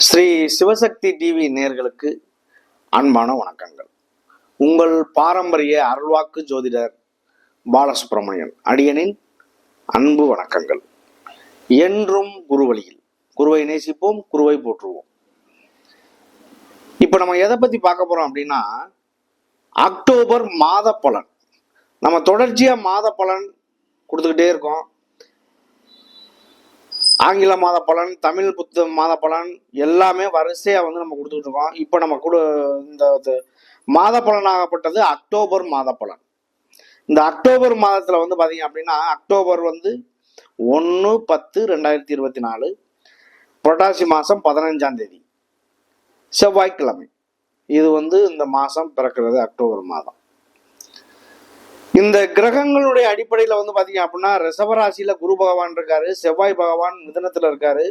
Sri Sivasakthi TV நேயர்களுக்கு அன்பான வணக்கங்கள். உங்கள் பாரம்பரிய அருள்வாக்கு ஜோதிடர் பாலசுப்ரமணியன் அடியனின் அன்பு வணக்கங்கள். என்றும் குருவழியில் குருவை நேசிப்போம், குருவை போற்றுவோம். இப்ப நம்ம எதை பத்தி பார்க்க போறோம் அப்படின்னா, அக்டோபர் மாத பலன். நம்ம தொடர்ச்சியா மாத பலன் கொடுத்துக்கிட்டே இருக்கோம். ஆங்கில மாத பலன், தமிழ் மாத பலன் எல்லாமே வரிசையா நம்ம கொடுத்துட்டு இருக்கோம். இப்ப நம்ம இந்த மாத பலனாகப்பட்டது அக்டோபர் மாத பலன். இந்த அக்டோபர் மாதத்துல பாத்தீங்க அப்படின்னா, அக்டோபர் 1/10/2024 புரட்டாசி மாசம் 15ஆம் தேதி செவ்வாய்க்கிழமை. இது இந்த மாசம் பிறக்கிறது அக்டோபர் மாதம். இந்த கிரகங்களுடைய அடிப்படையில பாத்தீங்க அப்படின்னா, ரிஷபராசியில குரு பகவான் இருக்காரு, செவ்வாய் பகவான் மிதுனத்துல இருக்காரு,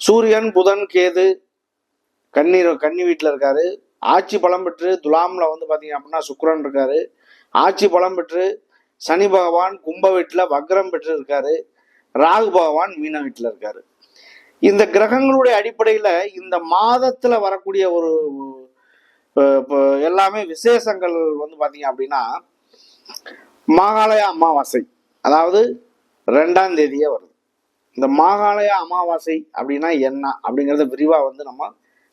சூரியன் புதன் கேது கன்னி வீட்டுல இருக்காரு, ஆட்சி பலம் பெற்று துலாம்ல பாத்தீங்க அப்படின்னா சுக்கிரன் இருக்காரு, ஆட்சி பலம் பெற்று சனி பகவான் கும்ப வீட்டுல வக்ரம் பெற்று இருக்காரு, ராகு பகவான் மீன வீட்டுல இருக்காரு. இந்த கிரகங்களுடைய அடிப்படையில இந்த மாதத்துல வரக்கூடிய ஒரு எல்லாமே விசேஷங்கள் பாத்தீங்க அப்படின்னா, மாகாளய அமாவாசை, அதாவது 2ஆம் தேதியே வருது. இந்த மாகாளய அமாவாசை அப்படின்னா என்ன அப்படிங்கிறத விரிவா நம்ம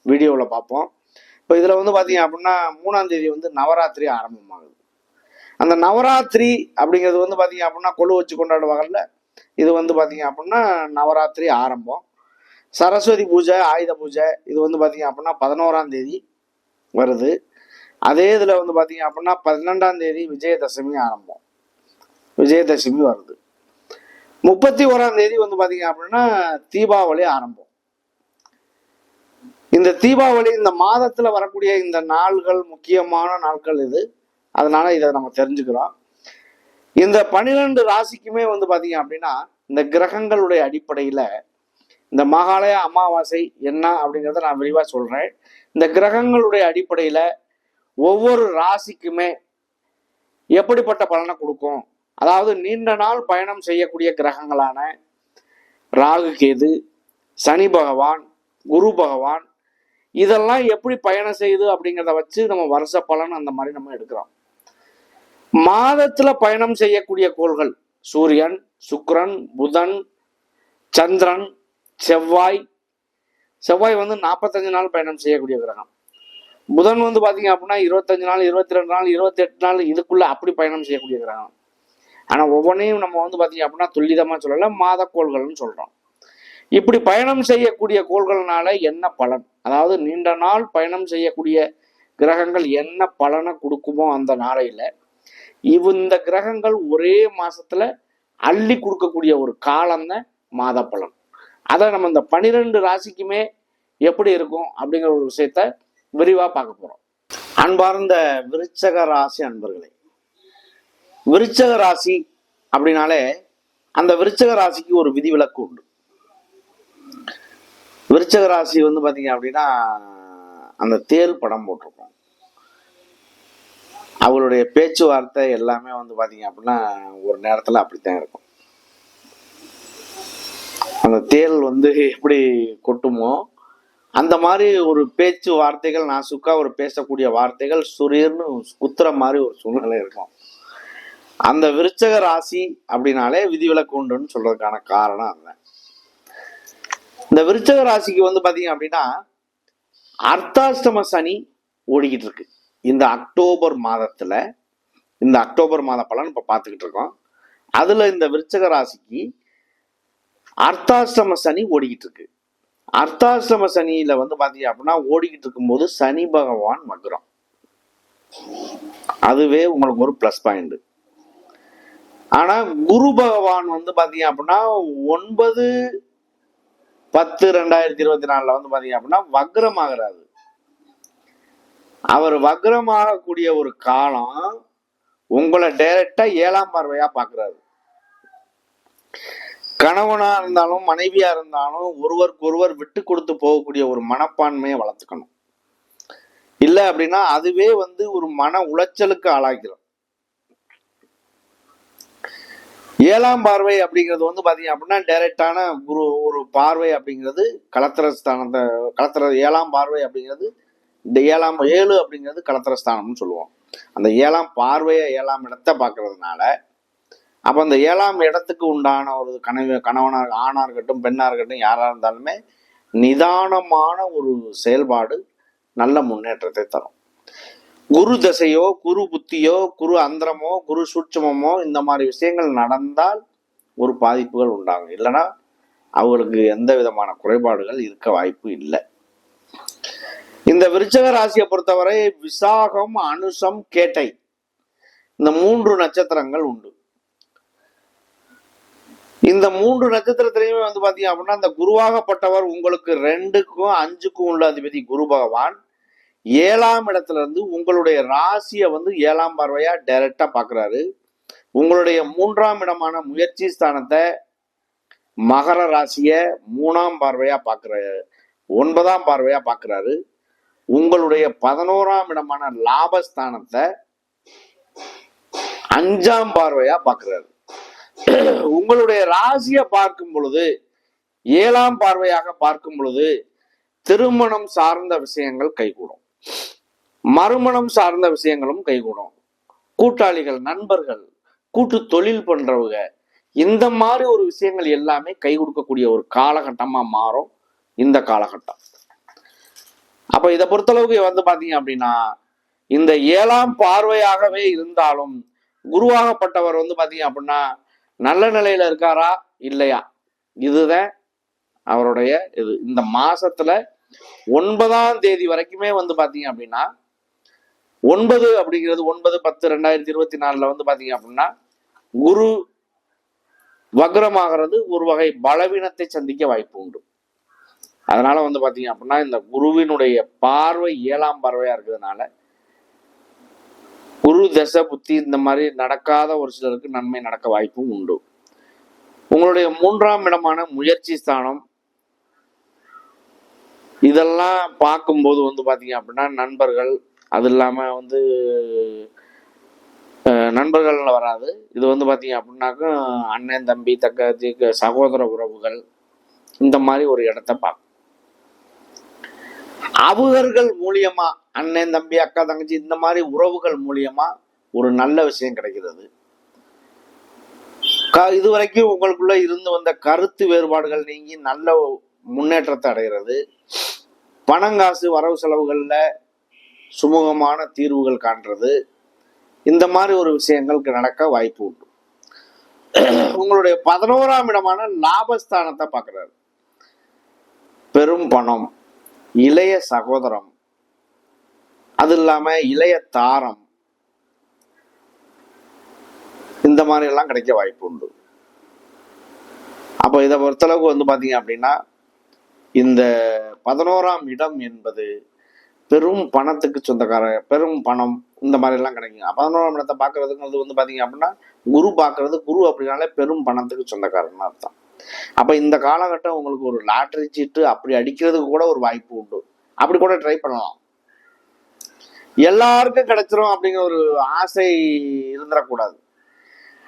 வீடியோவில் பார்ப்போம். இப்போ இதுல பாத்தீங்க அப்படின்னா 3ஆம் தேதி நவராத்திரி ஆரம்பமாகுது. அந்த நவராத்திரி அப்படிங்கிறது பாத்தீங்க அப்படின்னா கொலு வச்சு கொண்டாடுவாங்கல்ல, இது பாத்தீங்க அப்படின்னா நவராத்திரி ஆரம்பம். சரஸ்வதி பூஜை, ஆயுத பூஜை இது பாத்தீங்க அப்படின்னா 11ஆம் தேதி வருது. அதே இதுல பாத்தீங்க அப்படின்னா 12ஆம் தேதி விஜயதசமி ஆரம்பம், விஜயதசமி வருது. 31ஆம் தேதி பாத்தீங்க அப்படின்னா தீபாவளி ஆரம்பம். இந்த தீபாவளி இந்த மாதத்துல வரக்கூடிய இந்த நாள்கள் முக்கியமான நாட்கள் இது. அதனால இதை நம்ம தெரிஞ்சுக்கிறோம். இந்த 12 ராசிக்குமே பாத்தீங்க அப்படின்னா இந்த கிரகங்களுடைய அடிப்படையில இந்த மகாலய அமாவாசை என்ன அப்படிங்கிறத நான் விரிவா சொல்றேன். இந்த கிரகங்களுடைய அடிப்படையில ஒவ்வொரு ராசிக்குமே எப்படிப்பட்ட பலனை கொடுக்கும், அதாவது நீண்ட நாள் பயணம் செய்யக்கூடிய கிரகங்களான ராகு கேது, சனி பகவான், குரு பகவான் இதெல்லாம் எப்படி பயணம் செய்யுது அப்படிங்கிறத வச்சு நம்ம வருஷ பலன் அந்த மாதிரி நம்ம எடுக்கிறோம். மாதத்துல பயணம் செய்யக்கூடிய கோள்கள் சூரியன், சுக்கிரன், புதன், சந்திரன், செவ்வாய். செவ்வாய் 45 நாள் பயணம் செய்யக்கூடிய கிரகம். புதன் பாத்தீங்க அப்படின்னா 25 நாள், 22 நாள், 28 நாள் இதுக்குள்ள அப்படி பயணம் செய்யக்கூடிய கிரகம். ஆனா ஒவ்வொன்றையும் நம்ம பாத்தீங்க அப்படின்னா துல்லிதமா சொல்லல, மாதக்கோள்கள்னு சொல்றோம். இப்படி பயணம் செய்யக்கூடிய கோள்கள்னால என்ன பலன், அதாவது நீண்ட நாள் பயணம் செய்யக்கூடிய கிரகங்கள் என்ன பலனை கொடுக்குமோ அந்த நாளையில இந்த கிரகங்கள் ஒரே மாசத்துல அள்ளி கொடுக்கக்கூடிய ஒரு காலம் தான் மாத பலன். அதை நம்ம இந்த 12 ராசிக்குமே எப்படி இருக்கும் அப்படிங்கிற ஒரு விஷயத்த விரிவா பார்க்க போறோம். அன்பார்ந்த விருச்சக ராசி அன்பர்களே, விருச்சக ராசி அப்படின்னாலே அந்த விருச்சக ராசிக்கு ஒரு விதிவிலக்கு உண்டு. விருச்சக ராசி பாத்தீங்க அப்படின்னா அந்த தேல் படம் போட்டிருக்கோம். அவங்களுடைய பேச்சுவார்த்தை எல்லாமே பாத்தீங்க அப்படின்னா ஒரு நேரத்துல அப்படித்தான் இருக்கும். அந்த தேல் எப்படி கொட்டுமோ அந்த மாதிரி ஒரு பேச்சு வார்த்தைகள், நாசுக்கா ஒரு பேசக்கூடிய வார்த்தைகள் சுரீர்னு குத்துற மாதிரி ஒரு சூழ்நிலை இருக்கும். அந்த விருச்சக ராசி அப்படின்னாலே விதிவிலக்கு உண்டுன்னு சொல்றதுக்கான காரணம் அதுதான். இந்த விருச்சக ராசிக்கு பாத்தீங்க அப்படின்னா அர்த்தாஷ்டம சனி ஓடிக்கிட்டு இருக்கு. இந்த அக்டோபர் மாதத்துல இந்த அக்டோபர் மாத பலன் இப்ப பார்த்துக்கிட்டு இருக்கோம். அதுல இந்த விருச்சக ராசிக்கு அர்த்தாஷ்டம சனி ஓடிக்கிட்டு இருக்கு. அர்த்தாஷ்டம சனியில பாத்தீங்க அப்படின்னா ஓடிக்கிட்டு இருக்கும்போது சனி பகவான் வக்ரம். அதுவே உங்களுக்கு ஒரு பிளஸ் பாயிண்ட். ஆனா குரு பகவான் பாத்தீங்க அப்படின்னா 9/10/2024 பாத்தீங்க அப்படின்னா வக்ரம் ஆகிறாரு. அவர் வக்ரமாகக்கூடிய ஒரு காலம் உங்களை டைரக்டா 7ஆம் பார்வையா பாக்குறாரு. கணவனா இருந்தாலும் மனைவியா இருந்தாலும் ஒருவருக்கு ஒருவர் விட்டு கொடுத்து போகக்கூடிய ஒரு மனப்பான்மையை வளர்த்துக்கணும். இல்லை அப்படின்னா அதுவே ஒரு மன உளைச்சலுக்கு ஆளாக்கிறோம். ஏழாம் பார்வை அப்படிங்கிறது வந்து பாத்தீங்க அப்படின்னா டைரக்டான குரு ஒரு பார்வை அப்படிங்கிறது களத்திர ஸ்தானத்தை ஏழாம் பார்வை அப்படிங்கிறது இந்த ஏழு அப்படிங்கிறது களத்திர ஸ்தானம்னு சொல்லுவோம். அந்த ஏழாம் பார்வையை ஏழாம் இடத்தை பார்க்கறதுனால அப்ப அந்த ஏழாம் இடத்துக்கு உண்டான ஒரு கணவனாக ஆணா இருக்கட்டும் பெண்ணா இருக்கட்டும் யாரா இருந்தாலுமே நிதானமான ஒரு செயல்பாடு நல்ல முன்னேற்றத்தை தரும். குரு தசையோ குரு புத்தியோ குரு அந்தரமோ குரு சூட்சமோ இந்த மாதிரி விஷயங்கள் நடந்தால் ஒரு பாதிப்புகள் உண்டாகும். இல்லைன்னா அவங்களுக்கு எந்த விதமான குறைபாடுகள் இருக்க வாய்ப்பு இல்லை. இந்த விருச்சக ராசியை பொறுத்தவரை விசாகம் அனுசம் கேட்டை இந்த 3 நட்சத்திரங்கள் உண்டு. இந்த 3 நட்சத்திரத்திலையுமே வந்து பாத்தீங்க அப்படின்னா அந்த குருவாகப்பட்டவர் உங்களுக்கு 2க்கும் 5க்கும் உள்ள அதிபதி குரு பகவான் 7ஆம் இடத்துல இருந்து உங்களுடைய ராசியை வந்து 7ஆம் பார்வையா டைரக்டா பாக்குறாரு. உங்களுடைய 3ஆம் இடமான முயற்சி ஸ்தானத்தை மகர ராசிய 3ஆம் பார்வையா பாக்குறாரு, 9ஆம் பார்வையா பாக்குறாரு. உங்களுடைய 11ஆம் இடமான லாபஸ்தானத்தை 5ஆம் பார்வையா பாக்குறாரு. உங்களுடைய ராசியை பார்க்கும் பொழுது 7ஆம் பார்வையாக பார்க்கும் பொழுது திருமணம் சார்ந்த விஷயங்கள் கைகூடும், மறுமணம் சார்ந்த விஷயங்களும் கைகூடும். கூட்டாளிகள், நண்பர்கள், கூட்டு தொழில் பண்றவங்க இந்த மாதிரி ஒரு விஷயங்கள் எல்லாமே கை கொடுக்கக்கூடிய ஒரு காலகட்டமா மாறும் இந்த காலகட்டம். அப்ப இதை பொறுத்தளவுக்கு வந்து பாத்தீங்க அப்படின்னா இந்த 7ஆம் பார்வையாகவே இருந்தாலும் குருவாகப்பட்டவர் வந்து பாத்தீங்க அப்படின்னா நல்ல நிலையில இருக்காரா இல்லையா, இதுதான் அவருடைய இது. இந்த மாசத்துல 9ஆம் தேதி வரைக்குமே வந்து பாத்தீங்க அப்படின்னா 9 அப்படிங்கிறது 9/10/2024 வந்து பாத்தீங்க அப்படின்னா குரு வக்ரமாகிறது ஒரு வகை பலவீனத்தை சந்திக்க வாய்ப்பு உண்டு. அதனால வந்து பாத்தீங்க அப்படின்னா இந்த குருவினுடைய பார்வை 7ஆம் பார்வையா இருக்கிறதுனால குரு தசை புத்தி இந்த மாதிரி நடக்காத ஒரு சிலருக்கு நன்மை நடக்க வாய்ப்பும் உண்டு. உங்களுடைய 3ஆம் இடமான முயற்சி ஸ்தானம் இதெல்லாம் பார்க்கும்போது வந்து பாத்தீங்க அப்படின்னா நண்பர்கள், அது இல்லாம வந்து நண்பர்கள்ல வராது, இது வந்து பாத்தீங்க அப்படின்னாக்க அண்ணன் தம்பி தங்கச்சி சகோதர உறவுகள் இந்த மாதிரி ஒரு இடத்த பார்க்கும். அவர்கள் மூலியமா அண்ணன் தம்பி அக்கா தங்கச்சி இந்த மாதிரி உறவுகள் மூலியமா ஒரு நல்ல விஷயம் கிடைக்கிறது. இதுவரைக்கும் உங்களுக்குள்ள இருந்து வந்த கருத்து வேறுபாடுகள் நீங்கி நல்ல முன்னேற்றத்தை அடைகிறது. பணங்காசு வரவு செலவுகள்ல சுமூகமான தீர்வுகள் காண்றது, இந்த மாதிரி ஒரு விஷயங்களுக்கு நடக்க வாய்ப்பு உண்டு. உங்களுடைய 11ஆம் இடமான லாபஸ்தானத்தை பார்க்கிறாரு. பெரும் பணம், இளைய சகோதரம், அது இல்லாம இளைய தாரம், இந்த மாதிரி எல்லாம் கிடைக்க வாய்ப்பு உண்டு. அப்ப இதை பொறுத்தளவுக்கு வந்து பாத்தீங்க அப்படின்னா இந்த 11ஆம் இடம் என்பது பெரும் பணத்துக்கு சொந்தக்கார, பெரும் பணம் இந்த மாதிரி எல்லாம் கிடைக்குங்க. 11ஆம் இடத்தை பாக்குறதுக்கு வந்து பாத்தீங்க அப்படின்னா குரு பாக்குறது, குரு அப்படின்னாலே பெரும் பணத்துக்கு சொந்தக்காரன்னு அர்த்தம். அப்ப இந்த காலகட்டம் உங்களுக்கு ஒரு லாட்டரி சீட்டு அப்படி அடிக்கிறதுக்கு கூட ஒரு வாய்ப்பு உண்டு. அப்படி கூட ட்ரை பண்ணலாம். எல்லாருக்கும் கிடைச்சிரும் அப்படிங்கிற ஒரு ஆசை இருந்துடக்கூடாது.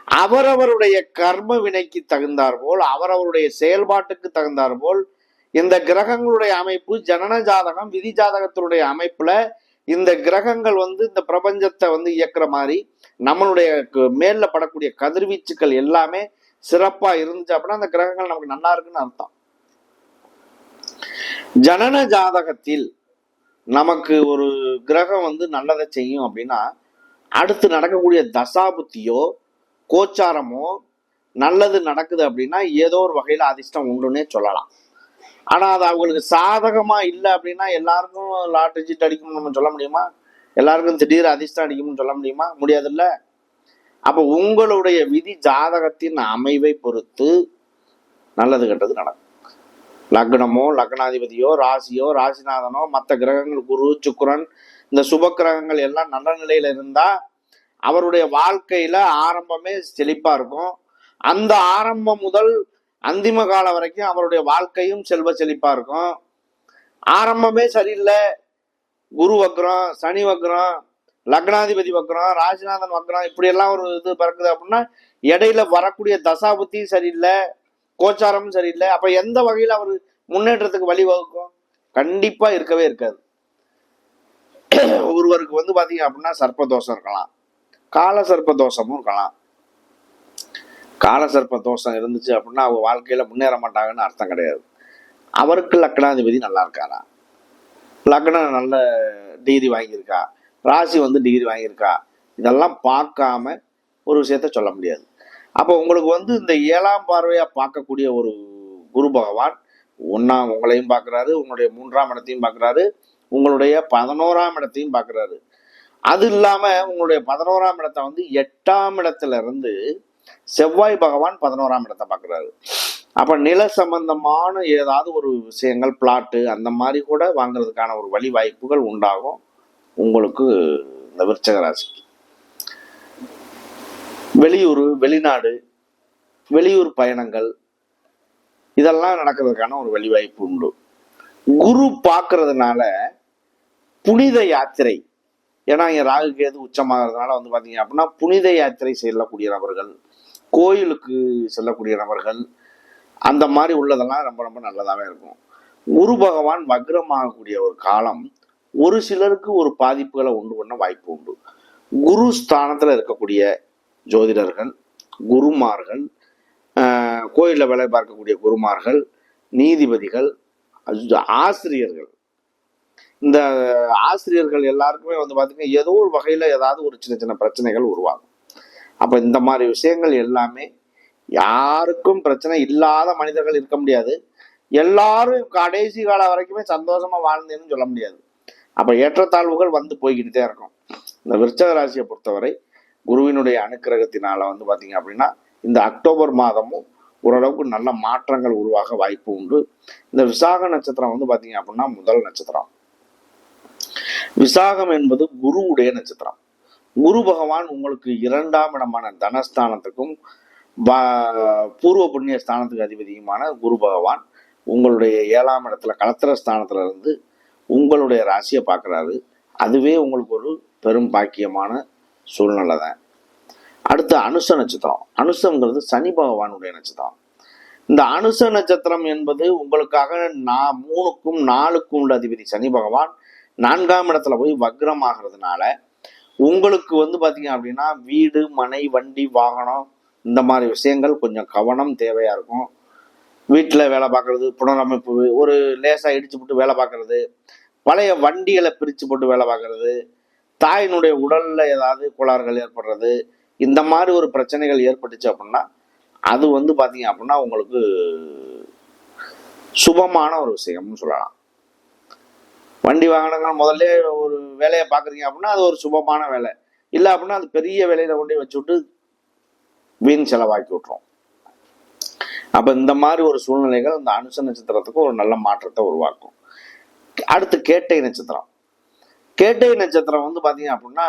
அவரவருடைய கர்ம வினைக்கு தகுந்தார் போல், அவரவருடைய செயல்பாட்டுக்கு தகுந்தார் போல் இந்த கிரகங்களுடைய அமைப்பு, ஜனன ஜாதகம், விதி ஜாதகத்தினுடைய அமைப்புல இந்த கிரகங்கள் வந்து இந்த பிரபஞ்சத்தை வந்து இயக்குற மாதிரி நம்மளுடைய மேல படக்கூடிய கதிர்வீச்சுக்கள் எல்லாமே சிறப்பா இருந்துச்சு அப்படின்னா அந்த கிரகங்கள் நமக்கு நல்லா இருக்குன்னு அர்த்தம். ஜனன ஜாதகத்தில் நமக்கு ஒரு கிரகம் வந்து நல்லதை செய்யும் அப்படின்னா அடுத்து நடக்கக்கூடிய தசாபுத்தியோ கோச்சாரமோ நல்லது நடக்குது அப்படின்னா ஏதோ ஒரு வகையில அதிர்ஷ்டம் உண்டுன்னே சொல்லலாம். ஆனா அது அவங்களுக்கு சாதகமா இல்லை அப்படின்னா எல்லாருக்கும் லாட்டரி சீட் அடிக்கணும்னு நம்ம சொல்ல முடியுமா? எல்லாருக்கும் திடீர் அதிர்ஷ்டம் அடிக்கும்னு சொல்ல முடியுமா? முடியாதுல்ல. அப்ப உங்களுடைய விதி ஜாதகத்தின் அமைவை பொறுத்து நல்லது கெட்டது நடக்கும். லக்னமோ லக்னாதிபதியோ ராசியோ ராசிநாதனோ மற்ற கிரகங்கள் குரு சுக்கிரன் இந்த சுப கிரகங்கள் எல்லாம் நல்ல நிலையில இருந்தா அவருடைய வாழ்க்கையில ஆரம்பமே செழிப்பா இருக்கும். அந்த ஆரம்பம் முதல் அந்திம காலம் வரைக்கும் அவருடைய வாழ்க்கையும் செல்வ செழிப்பா இருக்கும். ஆரம்பமே சரியில்லை, குரு வக்ரம், சனி வக்ரம், லக்னாதிபதி வக்ரம், ராசிநாதன் வக்ரம், இப்படி எல்லாம் ஒரு இது பிறக்குது அப்படின்னா இடையில வரக்கூடிய தசாபுத்தியும் சரியில்லை, கோச்சாரமும் சரியில்லை. அப்ப எந்த வகையில் அவர் முன்னேற்றத்துக்கு வழிவகுக்கும்? கண்டிப்பா இருக்கவே இருக்காது. ஒருவருக்கு வந்து பாத்தீங்க அப்படின்னா சர்ப்பதோஷம் இருக்கலாம், கால சர்ப்ப தோஷமும் இருக்கலாம். கால சர்ப்ப தோஷம் இருந்துச்சு அப்படின்னா அவங்க வாழ்க்கையில முன்னேற மாட்டாங்கன்னு அர்த்தம் கிடையாது. அவருக்கு லக்னாதிபதி நல்லா இருக்காரா, லக்னம் நல்ல டிகிரி வாங்கியிருக்கா, ராசி வந்து டிகிரி வாங்கியிருக்கா, இதெல்லாம் பார்க்காம ஒரு விஷயத்த சொல்ல முடியாது. அப்போ உங்களுக்கு வந்து இந்த 7ஆம் பார்வையா பார்க்கக்கூடிய ஒரு குரு பகவான் உங்களையும் பார்க்குறாரு, உங்களுடைய 3ஆம் இடத்தையும் பார்க்குறாரு, உங்களுடைய 11ஆம் இடத்தையும் பார்க்குறாரு. அது இல்லாம உங்களுடைய 11ஆம் இடத்தை வந்து 8ஆம் இடத்துல இருந்து செவ்வாய் பகவான் 11ஆம் இடத்தை பார்க்குறாரு. அப்ப நில சம்பந்தமான ஏதாவது ஒரு விஷயங்கள், பிளாட்டு அந்த மாதிரி கூட வாங்குறதுக்கான ஒரு வழி வாய்ப்புகள் உண்டாகும் உங்களுக்கு. இந்த விருச்சக ராசிக்கு வெளியூர், வெளிநாடு, வெளியூர் பயணங்கள் இதெல்லாம் நடக்கிறதுக்கான ஒரு வழி வாய்ப்பு உண்டு. குரு பார்க்கறதுனால புனித யாத்திரை, ஏன்னா இங்க ராகு கேது உச்சமாகறதுனால வந்து பாத்தீங்க அப்படின்னா புனித யாத்திரை செல்லக்கூடிய நபர்கள், கோயிலுக்கு செல்லக்கூடிய நபர்கள், அந்த மாதிரி உள்ளதெல்லாம் ரொம்ப ரொம்ப நல்லதாவே இருக்கும். குரு பகவான் வக்ரமாகக்கூடிய ஒரு காலம் ஒரு சிலருக்கு ஒரு பாதிப்புகளை உண்டு பண்ண வாய்ப்பு உண்டு. குரு ஸ்தானத்துல இருக்கக்கூடிய ஜோதிடர்கள், குருமார்கள், கோயிலில் வேலை பார்க்கக்கூடிய குருமார்கள், நீதிபதிகள், ஆசிரியர்கள், இந்த ஆசிரியர்கள் எல்லாருக்குமே வந்து பார்த்தீங்கன்னா ஏதோ ஒரு வகையில் ஏதாவது ஒரு சின்ன சின்ன பிரச்சனைகள் உருவாகும். அப்போ இந்த மாதிரி விஷயங்கள் எல்லாமே, யாருக்கும் பிரச்சனை இல்லாத மனிதர்கள் இருக்க முடியாது, எல்லாரும் கடைசி காலம் வரைக்குமே சந்தோஷமா வாழ்ந்தேன்னு சொல்ல முடியாது. அப்போ ஏற்றத்தாழ்வுகள் வந்து போய்கிட்டே இருக்கும். இந்த விருச்சக ராசியை பொறுத்தவரை குருவினுடைய அனுக்கிரகத்தினால வந்து பார்த்தீங்க அப்படின்னா இந்த அக்டோபர் மாதமும் ஓரளவுக்கு நல்ல மாற்றங்கள் உருவாக வாய்ப்பு உண்டு. இந்த விசாக நட்சத்திரம் வந்து பார்த்தீங்க அப்படின்னா முதல் நட்சத்திரம். விசாகம் என்பது குருவுடைய நட்சத்திரம். குரு பகவான் உங்களுக்கு 2ஆம் இடமான தனஸ்தானத்துக்கும் பூர்வ புண்ணிய ஸ்தானத்துக்கு அதிபதியுமான குரு பகவான் உங்களுடைய 7ஆம் இடத்துல கலத்திர ஸ்தானத்துல இருந்து உங்களுடைய ராசியை பார்க்குறாரு. அதுவே உங்களுக்கு ஒரு பெரும் பாக்கியமான சூழ்நிலை தான். அடுத்து அனுச நட்சத்திரம். அனுசங்கிறது சனி பகவானுடைய நட்சத்திரம். இந்த அனுச நட்சத்திரம் என்பது உங்களுக்காக 3க்கும் 4க்கும் உள்ள அதிபதி சனி பகவான் 4ஆம் இடத்துல போய் வக்ரம் ஆகிறதுனால உங்களுக்கு வந்து பார்த்தீங்க அப்படின்னா வீடு, மனை, வண்டி, வாகனம் இந்த மாதிரி விஷயங்கள் கொஞ்சம் கவனம் தேவையா இருக்கும். வீட்டில் வேலை பார்க்கறது, புனரமைப்பு, ஒரு லேசாக இடிச்சு போட்டு வேலை பார்க்கறது, பழைய வண்டிகளை பிரித்து போட்டு வேலை பார்க்கறது, தாயினுடைய உடல்ல ஏதாவது கோளாறுகள் ஏற்படுறது, இந்த மாதிரி ஒரு பிரச்சனைகள் ஏற்பட்டுச்சு அப்படின்னா அது வந்து பார்த்தீங்க அப்படின்னா உங்களுக்கு சுபமான ஒரு விஷயம்னு சொல்லலாம். வண்டி வாகனங்கள் முதல்ல ஒரு வேலையை பார்க்குறீங்க அப்படின்னா அது ஒரு சுபமான வேலை. இல்லை அப்படின்னா அது பெரிய வேலையில கொண்டு வச்சு விட்டு வீண் செலவாக்கி விட்டுரும். அப்போ இந்த மாதிரி ஒரு சூழ்நிலைகள் இந்த அனுச நட்சத்திரத்துக்கு ஒரு நல்ல மாற்றத்தை உருவாக்கும். அடுத்து கேட்டை நட்சத்திரம். கேட்டை நட்சத்திரம் வந்து பார்த்தீங்க அப்படின்னா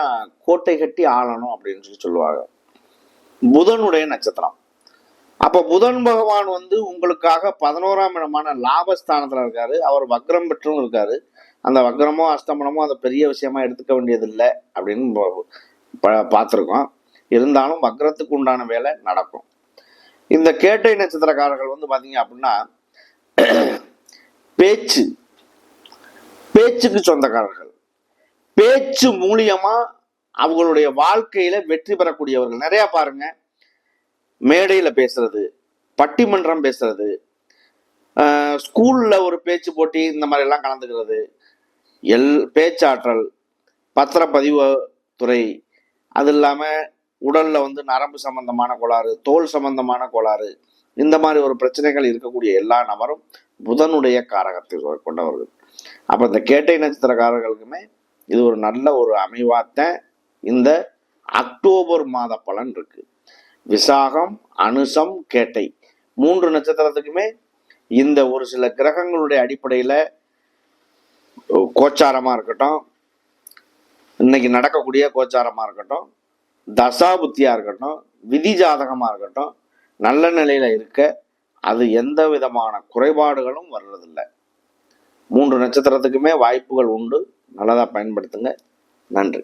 கோட்டை கட்டி ஆளணும் அப்படின்னு சொல்லி சொல்லுவாங்க. புதனுடைய நட்சத்திரம். அப்போ புதன் பகவான் வந்து உங்களுக்காக 11ஆம் இடமான லாபஸ்தானத்தில் இருக்காரு. அவர் வக்ரம் பெற்றும் இருக்காரு. அந்த வக்ரமோ அஸ்தமனமோ அதை பெரிய விஷயமா எடுத்துக்க வேண்டியது இல்லை அப்படின்னு பார்த்துருக்கோம். இருந்தாலும் வக்ரத்துக்கு உண்டான வேலை நடக்கும். இந்த கேட்டை நட்சத்திரக்காரர்கள் வந்து பார்த்தீங்க அப்படின்னா பேச்சுக்கு சொந்தக்காரர்கள். பேச்சு மூலியமா அவங்களுடைய வாழ்க்கையில வெற்றி பெறக்கூடியவர்கள் நிறைய பாருங்க. மேடையில பேசுறது, பட்டிமன்றம் பேசுறது, ஸ்கூல்ல ஒரு பேச்சு போட்டி இந்த மாதிரி எல்லாம் கலந்துக்கிறது, பேச்சாற்றல், பத்திரப்பதிவு துறை, அது இல்லாம உடல்ல வந்து நரம்பு சம்பந்தமான கோளாறு, தோல் சம்பந்தமான கோளாறு, இந்த மாதிரி ஒரு பிரச்சனைகள் இருக்கக்கூடிய எல்லா நபரும் புதனுடைய காரகத்தை கொண்டவர்கள். அப்ப இந்த கேட்டை நட்சத்திரக்காரர்களுக்குமே இது ஒரு நல்ல ஒரு அமைவாத்த இந்த அக்டோபர் மாத பலன் இருக்கு. விசாகம், அனுசம், கேட்டை 3 நட்சத்திரத்துக்குமே இந்த ஒரு சில கிரகங்களுடைய அடிப்படையில கோச்சாரமா இருக்கட்டும், இன்னைக்கு நடக்கக்கூடிய கோச்சாரமா இருக்கட்டும், தசாபுத்தியா இருக்கட்டும், விதி ஜாதகமா இருக்கட்டும், நல்ல நிலையில இருக்க அது எந்த விதமான குறைபாடுகளும் வர்றதில்லை. 3 நட்சத்திரத்துக்குமே வாய்ப்புகள் உண்டு. நல்லதா பயன்படுத்துங்க. நன்றி.